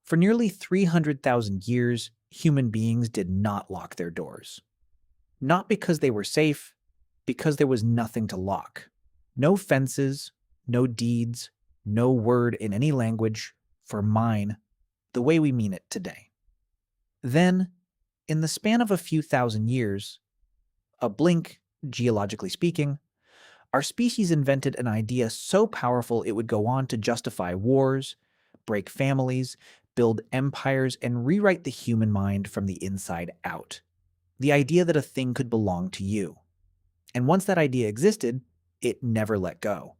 For nearly 300,000 years, human beings did not lock their doors. Not because they were safe, because there was nothing to lock. No fences, no deeds, no word in any language for mine the way we mean it today. Then, in the span of a few thousand years, a blink, geologically speaking, our species invented an idea so powerful it would go on to justify wars, break families, build empires, and rewrite the human mind from the inside out. The idea that a thing could belong to you. And once that idea existed, it never let go.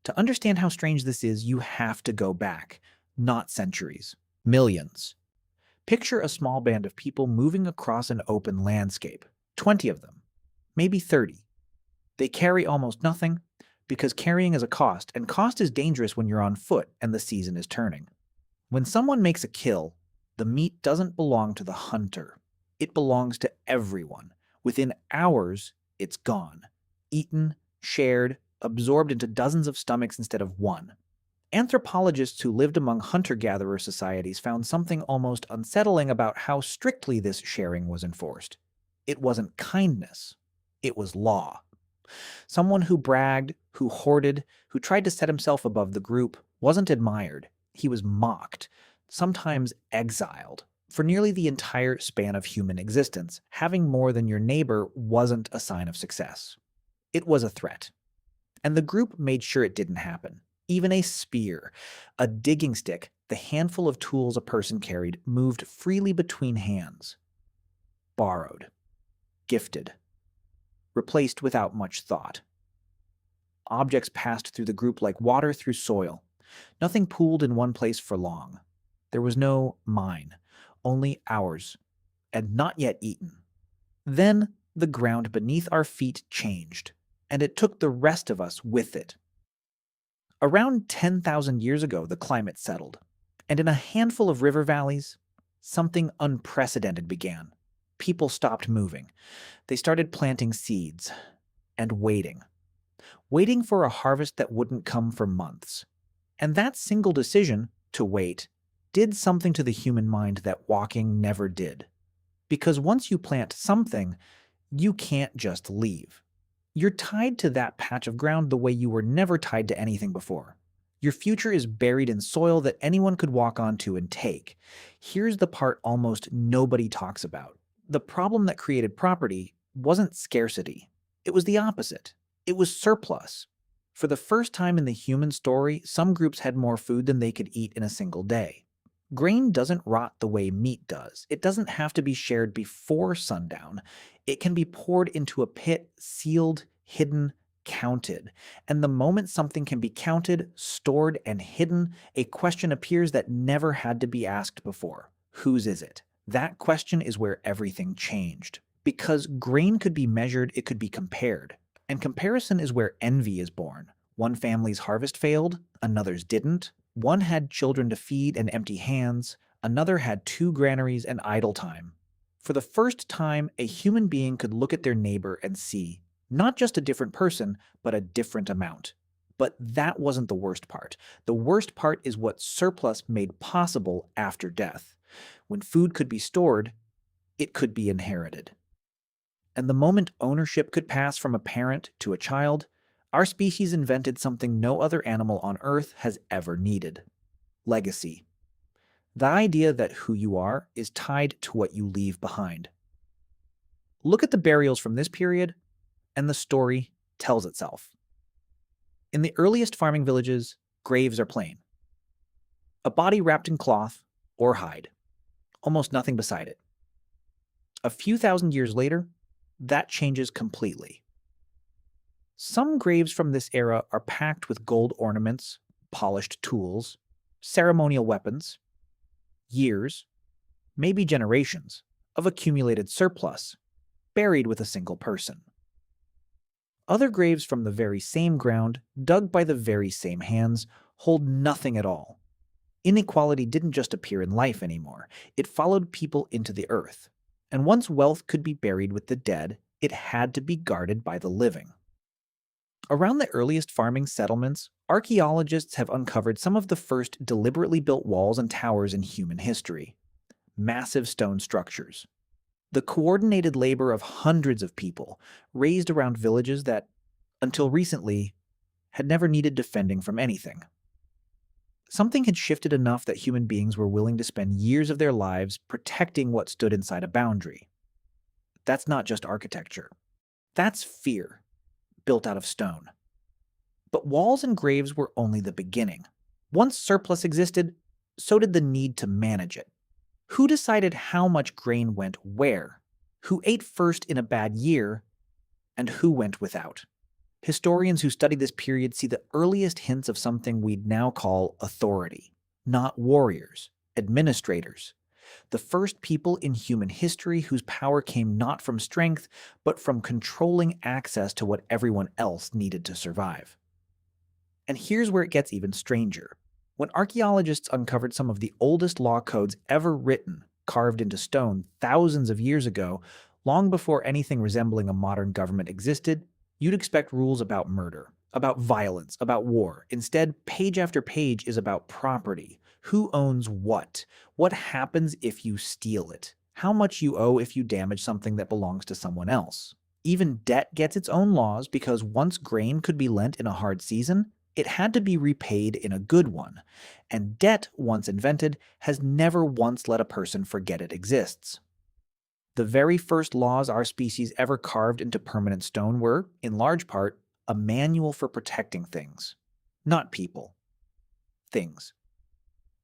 To understand how strange this is, you have to go back, not centuries, millions. Picture a small band of people moving across an open landscape, 20 of them, maybe 30. They carry almost nothing because carrying is a cost, and cost is dangerous when you're on foot and the season is turning. When someone makes a kill, the meat doesn't belong to the hunter. It belongs to everyone. Within hours, it's gone. Eaten, shared, absorbed into dozens of stomachs instead of one. Anthropologists who lived among hunter-gatherer societies found something almost unsettling about how strictly this sharing was enforced. It wasn't kindness. It was law. Someone who bragged, who hoarded, who tried to set himself above the group wasn't admired. He was mocked, sometimes exiled. For nearly the entire span of human existence, having more than your neighbor wasn't a sign of success. It was a threat. And the group made sure it didn't happen. Even a spear, a digging stick, the handful of tools a person carried, moved freely between hands. Borrowed. Gifted. Replaced without much thought. Objects passed through the group like water through soil. Nothing pooled in one place for long. There was no mine, only ours, and not yet eaten. Then the ground beneath our feet changed, and it took the rest of us with it. Around 10,000 years ago, the climate settled, and in a handful of river valleys, something unprecedented began. People stopped moving. They started planting seeds and waiting. Waiting for a harvest that wouldn't come for months. And that single decision, to wait, did something to the human mind that walking never did. Because once you plant something, you can't just leave. You're tied to that patch of ground the way you were never tied to anything before. Your future is buried in soil that anyone could walk onto and take. Here's the part almost nobody talks about. The problem that created property wasn't scarcity. It was the opposite. It was surplus. For the first time in the human story, some groups had more food than they could eat in a single day. Grain doesn't rot the way meat does. It doesn't have to be shared before sundown. It can be poured into a pit, sealed, hidden, counted. And the moment something can be counted, stored, and hidden, a question appears that never had to be asked before. Whose is it? That question is where everything changed. Because grain could be measured, it could be compared. And comparison is where envy is born. One family's harvest failed, another's didn't. One had children to feed and empty hands, another had 2 granaries and idle time. For the first time, a human being could look at their neighbor and see, not just a different person, but a different amount. But that wasn't the worst part. The worst part is what surplus made possible after death. When food could be stored, it could be inherited. And the moment ownership could pass from a parent to a child, our species invented something no other animal on Earth has ever needed. Legacy. The idea that who you are is tied to what you leave behind. Look at the burials from this period, and the story tells itself. In the earliest farming villages, graves are plain. A body wrapped in cloth or hide. Almost nothing beside it. A few thousand years later, that changes completely. Some graves from this era are packed with gold ornaments, polished tools, ceremonial weapons, years, maybe generations, of accumulated surplus, buried with a single person. Other graves from the very same ground, dug by the very same hands, hold nothing at all. Inequality didn't just appear in life anymore. It followed people into the earth. And once wealth could be buried with the dead, it had to be guarded by the living. Around the earliest farming settlements, archaeologists have uncovered some of the first deliberately built walls and towers in human history. Massive stone structures. The coordinated labor of hundreds of people raised around villages that, until recently, had never needed defending from anything. Something had shifted enough that human beings were willing to spend years of their lives protecting what stood inside a boundary. That's not just architecture. That's fear, built out of stone. But walls and graves were only the beginning. Once surplus existed, so did the need to manage it. Who decided how much grain went where? Who ate first in a bad year? And who went without? Historians who study this period see the earliest hints of something we'd now call authority. Not warriors, administrators. The first people in human history whose power came not from strength, but from controlling access to what everyone else needed to survive. And here's where it gets even stranger. When archaeologists uncovered some of the oldest law codes ever written, carved into stone thousands of years ago, long before anything resembling a modern government existed, you'd expect rules about murder, about violence, about war. Instead, page after page is about property. Who owns what? What happens if you steal it? How much you owe if you damage something that belongs to someone else? Even debt gets its own laws because once grain could be lent in a hard season, it had to be repaid in a good one. And debt, once invented, has never once let a person forget it exists. The very first laws our species ever carved into permanent stone were, in large part, a manual for protecting things. Not people. Things.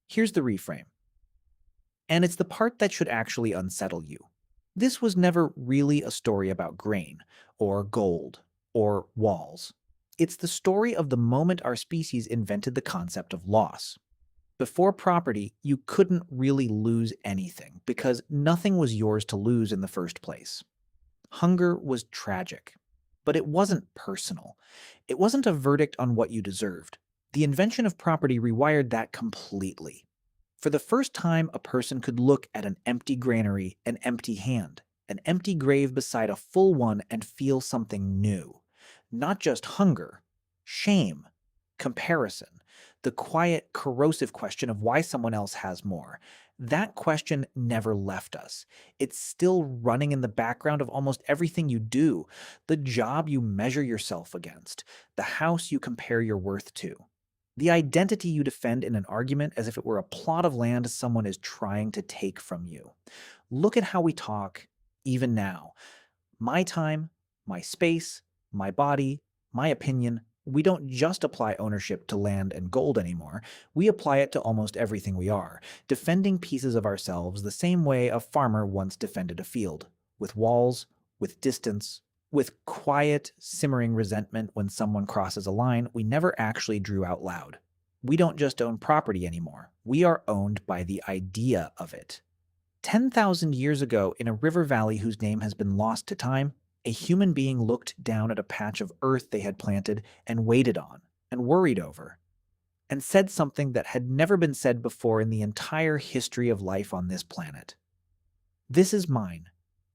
Here's the reframe. And it's the part that should actually unsettle you. This was never really a story about grain, or gold, or walls. It's the story of the moment our species invented the concept of loss. Before property, you couldn't really lose anything because nothing was yours to lose in the first place. Hunger was tragic, but it wasn't personal. It wasn't a verdict on what you deserved. The invention of property rewired that completely. For the first time, a person could look at an empty granary, an empty hand, an empty grave beside a full one and feel something new. Not just hunger, shame, comparison, the quiet, corrosive question of why someone else has more. That question never left us. It's still running in the background of almost everything you do, the job you measure yourself against, the house you compare your worth to, the identity you defend in an argument as if it were a plot of land someone is trying to take from you. Look at how we talk, even now. My time, my space, my body, my opinion. We don't just apply ownership to land and gold anymore. We apply it to almost everything we are, defending pieces of ourselves the same way a farmer once defended a field, with walls, with distance, with quiet, simmering resentment when someone crosses a line we never actually drew out loud. We don't just own property anymore. We are owned by the idea of it. 10,000 years ago, in a river valley whose name has been lost to time, a human being looked down at a patch of earth they had planted and waited on and worried over, and said something that had never been said before in the entire history of life on this planet. This is mine.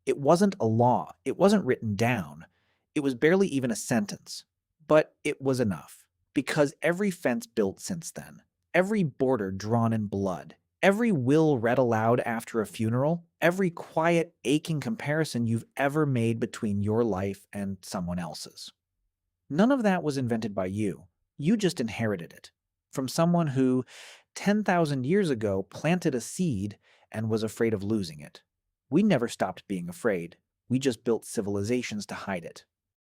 It wasn't a law. It wasn't written down. It was barely even a sentence. But it was enough, because every fence built since then, every border drawn in blood, every will read aloud after a funeral, every quiet, aching comparison you've ever made between your life and someone else's. None of that was invented by you. You just inherited it from someone who, 10,000 years ago, planted a seed and was afraid of losing it. We never stopped being afraid. We just built civilizations to hide it.